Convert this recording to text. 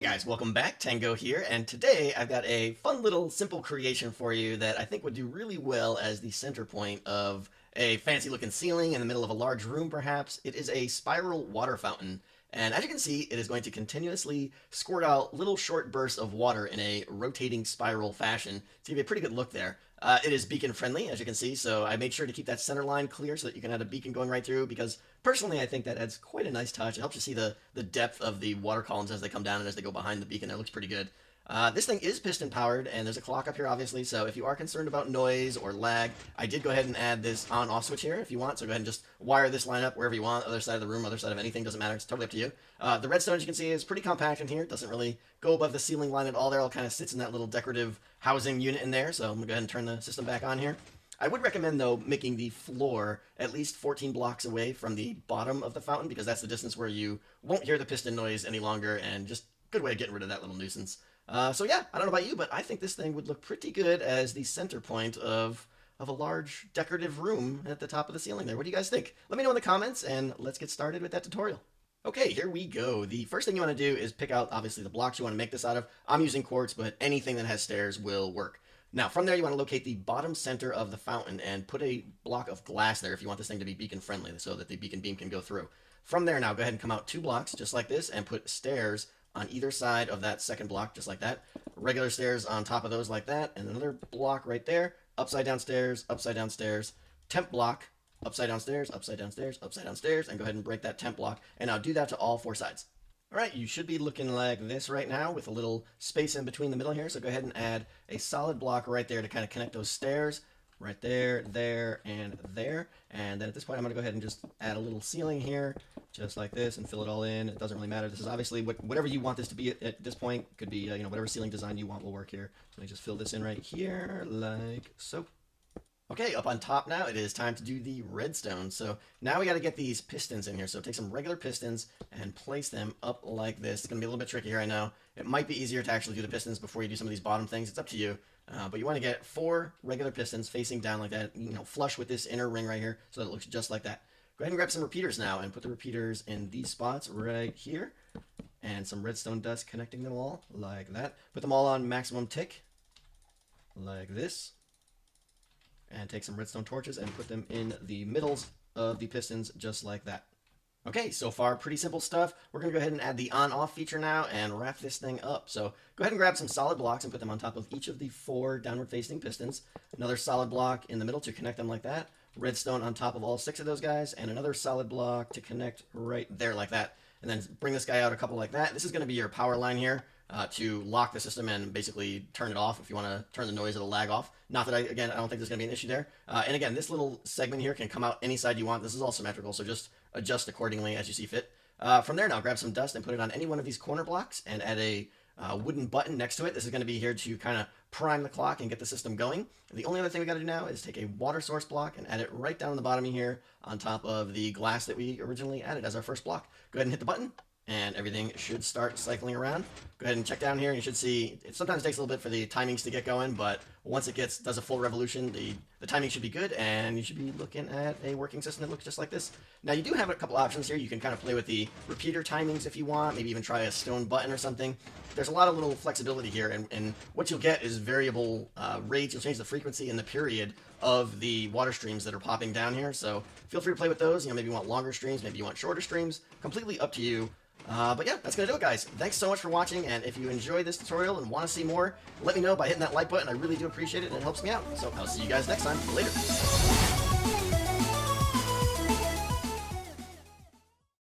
Guys, welcome back. Tango here, and today I've got a fun little simple creation for you that I think would do really well as the center point of a fancy looking ceiling in the middle of a large room perhaps. It is a spiral water fountain, and as you can see, it is going to continuously squirt out little short bursts of water in a rotating spiral fashion to give you a pretty good look there. It is beacon friendly, as you can see, so I made sure to keep that center line clear so that you can have a beacon going right through, because personally I think that adds quite a nice touch. It helps you see the depth of the water columns as they come down and as they go behind the beacon. That looks pretty good. This thing is piston powered, and there's a clock up here obviously, so if you are concerned about noise or lag, I did go ahead and add this on-off switch here if you want, so go ahead and just wire this line up wherever you want, other side of the room, other side of anything, doesn't matter, it's totally up to you. The redstone, as you can see, is pretty compact in here, it doesn't really go above the ceiling line at all there, it all kind of sits in that little decorative housing unit in there, so I'm going to go ahead and turn the system back on here. I would recommend, though, making the floor at least 14 blocks away from the bottom of the fountain, because that's the distance where you won't hear the piston noise any longer, and just a good way of getting rid of that little nuisance. So yeah, I don't know about you, but I think this thing would look pretty good as the center point of a large decorative room at the top of the ceiling there. What do you guys think? Let me know in the comments, and let's get started with that tutorial. Okay, here we go. The first thing you want to do is pick out, obviously, the blocks you want to make this out of. I'm using quartz, but anything that has stairs will work. Now, from there, you want to locate the bottom center of the fountain and put a block of glass there if you want this thing to be beacon friendly so that the beacon beam can go through. From there, now go ahead and come out 2 blocks just like this and put stairs on either side of that second block just like that. Regular stairs on top of those like that, and another block right there. Upside down stairs, temp block, upside down stairs, upside down stairs, upside down stairs, and go ahead and break that temp block. And now do that to all 4 sides. Alright, you should be looking like this right now with a little space in between the middle here, so go ahead and add a solid block right there to kind of connect those stairs. Right there, there, and there. And then at this point, I'm going to go ahead and just add a little ceiling here, just like this, and fill it all in. It doesn't really matter. This is obviously whatever you want this to be at this point. Could be, whatever ceiling design you want will work here. So let me just fill this in right here, like so. Okay, up on top now, it is time to do the redstone. So now we got to get these pistons in here. So take some regular pistons and place them up like this. It's going to be a little bit tricky here, I know. It might be easier to actually do the pistons before you do some of these bottom things. It's up to you. But you want to get 4 regular pistons facing down like that, flush with this inner ring right here so that it looks just like that. Go ahead and grab some repeaters now and put the repeaters in these spots right here. And some redstone dust connecting them all like that. Put them all on maximum tick like this. And take some redstone torches and put them in the middles of the pistons just like that. Okay, so far pretty simple stuff. We're going to go ahead and add the on-off feature now and wrap this thing up. So go ahead and grab some solid blocks and put them on top of each of the 4 downward-facing pistons. Another solid block in the middle to connect them like that. Redstone on top of all 6 of those guys, and another solid block to connect right there like that. And then bring this guy out a couple like that. This is going to be your power line here to lock the system and basically turn it off if you want to turn the noise or the lag off. Not that I don't think there's going to be an issue there. And again, this little segment here can come out any side you want. This is all symmetrical, so just adjust accordingly as you see fit. From there now, grab some dust and put it on any one of these corner blocks and add a wooden button next to it. This is going to be here to kind of prime the clock and get the system going. And the only other thing we got to do now is take a water source block and add it right down on the bottom here on top of the glass that we originally added as our first block. Go ahead and hit the button, and everything should start cycling around. Go ahead and check down here, and you should see it sometimes takes a little bit for the timings to get going, but once it does a full revolution, the timing should be good, and you should be looking at a working system that looks just like this. Now, you do have a couple options here. You can kind of play with the repeater timings if you want, maybe even try a stone button or something. There's a lot of little flexibility here, and what you'll get is variable rates. You'll change the frequency and the period of the water streams that are popping down here, so feel free to play with those. Maybe you want longer streams, maybe you want shorter streams. Completely up to you. But yeah, that's going to do it, guys. Thanks so much for watching, and if you enjoyed this tutorial and want to see more, let me know by hitting that like button. I really do appreciate it, and it helps me out. So I'll see you guys next time. Later.